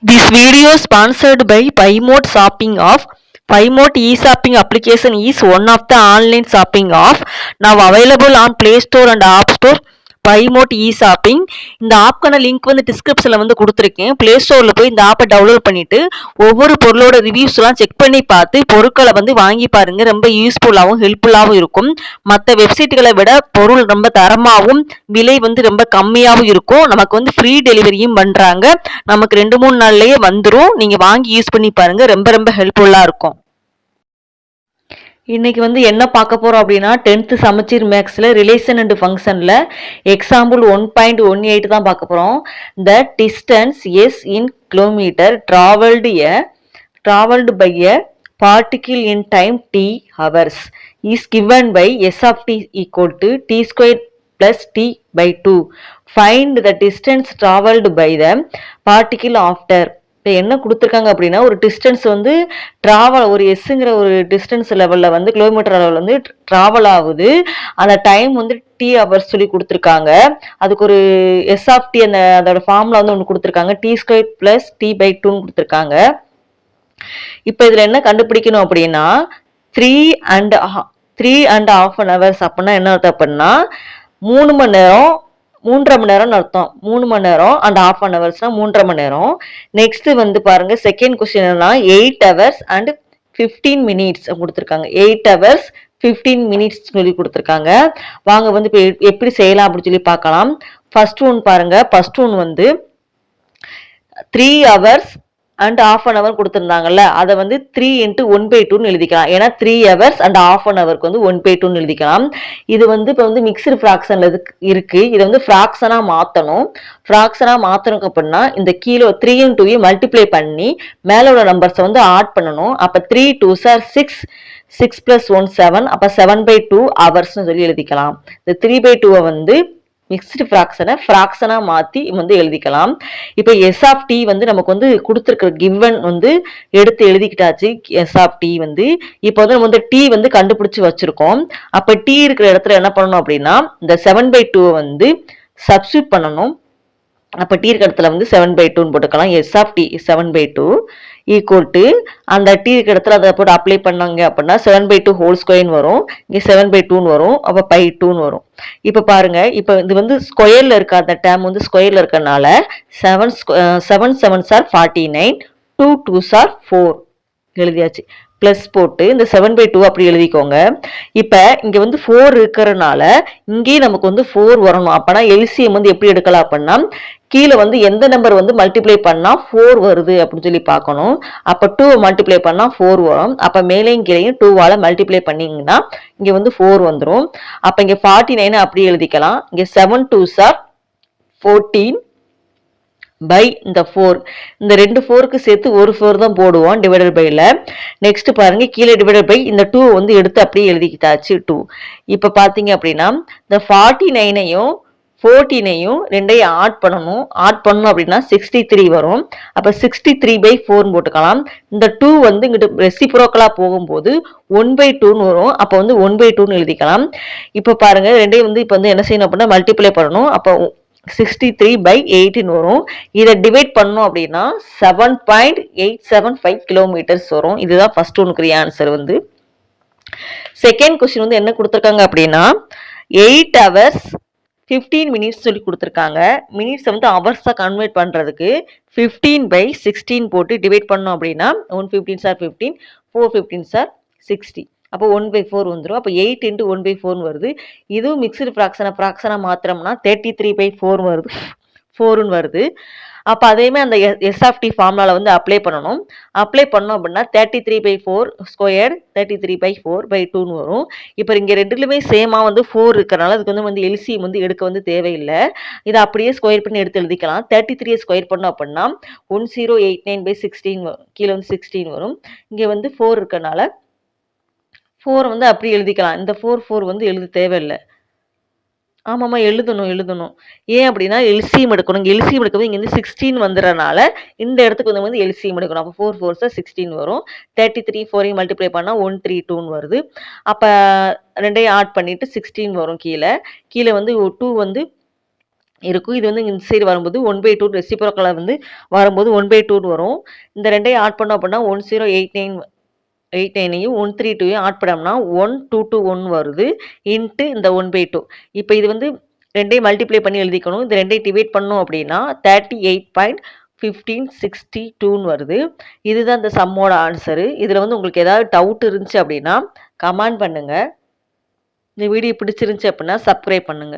This video is sponsored by PyMode Shopping of PyMode e-shopping application is one of the online shopping app now available on Play Store and App Store. PyMode e-shopping இந்த ஆப்க்கான link வந்து டிஸ்கிரிப்ஷனில் வந்து கொடுத்துருக்கேன். Play ஸ்டோரில் போய் இந்த ஆப்பை download பண்ணிவிட்டு ஒவ்வொரு பொருளோட ரிவ்யூஸ்லாம் செக் பண்ணி பார்த்து பொருட்களை வந்து வாங்கி பாருங்கள். ரொம்ப யூஸ்ஃபுல்லாகவும் ஹெல்ப்ஃபுல்லாகவும் இருக்கும். மற்ற வெப்சைட்டுகளை விட பொருள் ரொம்ப தரமாகவும் விலை வந்து ரொம்ப கம்மியாகவும் இருக்கும். நமக்கு வந்து ஃப்ரீ டெலிவரியும் பண்ணுறாங்க. நமக்கு 2-3 நாள்லயே வந்துடும். நீங்கள் வாங்கி யூஸ் பண்ணி பாருங்கள். ரொம்ப ரொம்ப ஹெல்ப்ஃபுல்லாக இருக்கும். இன்னைக்கு வந்து என்ன பார்க்க போகிறோம் அப்படின்னா 10th சமச்சீர் மேக்ஸில் ரிலேஷன் அண்ட் ஃபங்க்ஷனில் எக்ஸாம்பிள் 1.18 தான் பார்க்க போகிறோம். The distance S in kilometre travelled by a particle in time t hours is given by s of t equal to t squared plus t by 2. Find the distance traveled by the particle after. இப்போ என்ன கொடுத்துருக்காங்க அப்படின்னா ஒரு distance வந்து travel ஒரு எஸ்ஸுங்கிற ஒரு distance லெவலில் வந்து கிலோமீட்டர் லெவலில் வந்து ட்ராவல் ஆகுது. அந்த டைம் வந்து டி ஹவர்ஸ் சொல்லி கொடுத்துருக்காங்க. அதுக்கு ஒரு எஸ் ஆஃப் டி அதோட ஃபார்முலா வந்து ஒன்று கொடுத்துருக்காங்க. T square plus T by 2 கொடுத்துருக்காங்க. இப்போ இதில் என்ன கண்டுபிடிக்கணும் அப்படின்னா 3.5 hours அப்படின்னா என்ன அர்த்தம் அப்படின்னா 3 மணி நேரம் 3.5 மணி நேரம்னு அர்த்தம். 3 மணி நேரம் அண்ட் 1/2 ஹவர்ஸ்னா 3.5 மணி நேரம். நெக்ஸ்ட் வந்து பாருங்க செகண்ட் கொஸ்டின் என்னன்னா 8 hours and 15 minutes கொடுத்துருக்காங்க. 8 hours 15 minutes சொல்லி கொடுத்துருக்காங்க. வாங்க வந்து இப்போ எப்படி செய்யலாம் அப்படின்னு சொல்லி பார்க்கலாம். ஃபர்ஸ்ட் ஒன் பாருங்க. ஃபர்ஸ்ட் ஒன் வந்து 3 hours அண்ட் 1/2 hour கொடுத்துருந்தாங்கல்ல, அதை வந்து 3 × 1/2 எழுதிக்கலாம். ஏன்னா 3 hours and 1/2 hourக்கு வந்து 1/2 எழுதிக்கலாம். இது வந்து இப்போ வந்து மிக்சடு ஃப்ராக்ஷன்ல இருக்கு. இதை வந்து ஃப்ராக்ஷனா மாற்றணும். ஃப்ராக்ஷனா மாற்றணும் அப்படின்னா இந்த கீழே 3 × 2 மல்டிப்ளை பண்ணி மேலே உள்ள நம்பர்ஸை வந்து ஆட் பண்ணணும். அப்போ 3 2s are 6, 6 + 1 7, அப்போ 7/2 ஹவர்ஸ்னு சொல்லி எழுதிக்கலாம். இந்த 3/2 வந்து மிக்ஸ்டு ஃப்ராக்ஷனா மாற்றி வந்து எழுதிக்கலாம். இப்போ எஸ் ஆஃப் டி வந்து நமக்கு வந்து கொடுத்துருக்கிற கிவன் வந்து எடுத்து எழுதிக்கிட்டாச்சு. எஸ் ஆஃப் டி வந்து இப்போ வந்து நம்ம வந்து டி வந்து கண்டுபிடிச்சி வச்சிருக்கோம். அப்போ டி இருக்கிற இடத்துல என்ன பண்ணணும் அப்படின்னா இந்த 7/2 வந்து சப்ஸ்டியூட் பண்ணணும். அப்போ டி இருக்கிற இடத்துல வந்து 7/2 போட்டுக்கலாம். S of T 7/2 equal to அந்த டி இருக்கிற இடத்துல அதை போட்டு அப்ளை பண்ணாங்க அப்படின்னா 7/2 ஹோல் ஸ்கொயர்னு வரும். இங்கே 7/2 வரும். அப்போ π2 வரும். இப்போ பாருங்க, இப்போ இது வந்து ஸ்கொயர்ல இருக்க அந்த டேம் வந்து ஸ்கொயர்ல இருக்கனால 7 7s are 49, 2 2s are 4 எழுதியாச்சு. பிளஸ் போட்டு இந்த 7/2 அப்படி எழுதிக்கோங்க. இப்போ இங்கே வந்து 4 இருக்கிறனால இங்கேயே நமக்கு வந்து 4 வரணும். அப்போனா எல்சிஎம் வந்து எப்படி எடுக்கலாம் அப்படின்னா கீழே வந்து எந்த நம்பர் வந்து மல்டிப்ளை பண்ணால் 4 வருது அப்படின்னு சொல்லி பார்க்கணும். அப்போ 2 மல்டிப்ளை பண்ணால் 4 வரும். அப்போ மேலேயும் கீழேயும் 2ஆல் மல்டிப்ளை பண்ணிங்கன்னா இங்கே வந்து 4 வந்துடும். அப்போ இங்கே 49 அப்படி எழுதிக்கலாம். இங்கே 7 2s are 14 பை இந்த 4. இந்த 2 4க்கு சேர்த்து ஒரு 4 தான் போடுவோம் டிவைடட் பைல. நெக்ஸ்ட் பாருங்க கீழே டிவைடட் பை இந்த 2 வந்து எடுத்து அப்படியே எழுதிக்கிட்டாச்சு 2. இப்போ பார்த்தீங்க அப்படின்னா இந்த 49ஐயும் 14ஐயும் ரெண்டையும் ஆட் பண்ணணும். ஆட் பண்ணணும் அப்படின்னா 63 வரும். அப்போ 63/4 போட்டுக்கலாம். இந்த 2 வந்து இங்கிட்டு ரெசிப்ரோக்கலா போகும்போது 1/2 வரும். அப்போ வந்து 1/2 எழுதிக்கலாம். இப்போ பாருங்க ரெண்டையும் வந்து இப்போ வந்து என்ன செய்யணும் அப்படின்னா மல்டிப்ளை பண்ணணும். அப்போ 63/18 வரும். இதை டிவைட் பண்ணோம் அப்படின்னா 7.875 கிலோமீட்டர்ஸ் வரும். இதுதான் ஃபர்ஸ்ட் ஒன்னுக்குரிய ஆன்சர் வந்து. செகண்ட் கொஸ்டின் வந்து என்ன கொடுத்துருக்காங்க அப்படின்னா 8 hours 15 minutes சொல்லி கொடுத்துருக்காங்க. மினிட்ஸ் வந்து ஹவர்ஸாக கன்வெர்ட் பண்ணுறதுக்கு 15/16 போட்டு டிவைட் பண்ணோம் அப்படின்னா 1 15s are 15, 4 15s are 60. அப்போ 1/4 வந்துடும். அப்போ 8 × 1/4 வருது. இதுவும் மிக்சடு ஃப்ராக்ஷனாக மாத்திரம்னா 33/4 வருது 4ன்னு வருது. அப்போ அதேமே அந்த எஸ் ஆஃப் டி ஃபார்முலாவில் வந்து அப்ளை பண்ணணும். அப்ளை பண்ணோம் அப்படின்னா 33/4 ஸ்கொயர் 33/4/2 வரும். இப்போ இங்கே ரெண்டுலையுமே சேமாக வந்து 4 இருக்கிறனால அதுக்கு வந்து எல்சிஎம் வந்து எடுக்க வந்து தேவையில்லை. இதை அப்படியே ஸ்கொயர் பண்ணி எடுத்து எழுதிக்கலாம். 33 ஸ்கொயர் பண்ணோம் அப்படின்னா 1089/16 கீழே வந்து 16 வரும். இங்கே வந்து 4 இருக்கனால 4 வந்து அப்படி எழுதிக்கலாம். இந்த 4 வந்து எழுத தேவையில்லை. ஆமாம்மா எழுதணும். ஏன் அப்படின்னா எல்சிஎம் எடுக்கணும். எல்சிஎம் எடுக்கவும் இங்கே வந்து 16 வந்துடுறனால இந்த இடத்துக்கு வந்து எல்சிஎம் எடுக்கணும். அப்போ 4 4s are 16 வரும். 33 4ஐயும் மல்டிப்ளை பண்ணால் 132 வருது. அப்போ ரெண்டையும் ஆட் பண்ணிட்டு 16 வரும். கீழே வந்து 2 வந்து இருக்கும். இது வந்து இந்த சைடு வரும்போது 1/2 ரெசிப்ரோக்கலா வந்து வரும்போது 1/2 வரும். இந்த 2யும் ஆட் பண்ணோம் அப்படின்னா 1089 132 ஆட் பண்ணோம்னா 1221 வருது. இன்ட்டு இந்த 1/2. இப்போ இது வந்து 2யும் மல்டிப்ளை பண்ணி எழுதிக்கணும். இந்த 2யும் டிவைட் பண்ணோம் அப்படின்னா 38.1562ன்னு வருது. இதுதான் இந்த சம்மோட ஆன்சரு. இதில் வந்து உங்களுக்கு ஏதாவது டவுட் இருந்துச்சு அப்படின்னா கமெண்ட் பண்ணுங்க. இந்த வீடியோ பிடிச்சிருந்துச்சு அப்படின்னா சப்ஸ்கிரைப் பண்ணுங்க.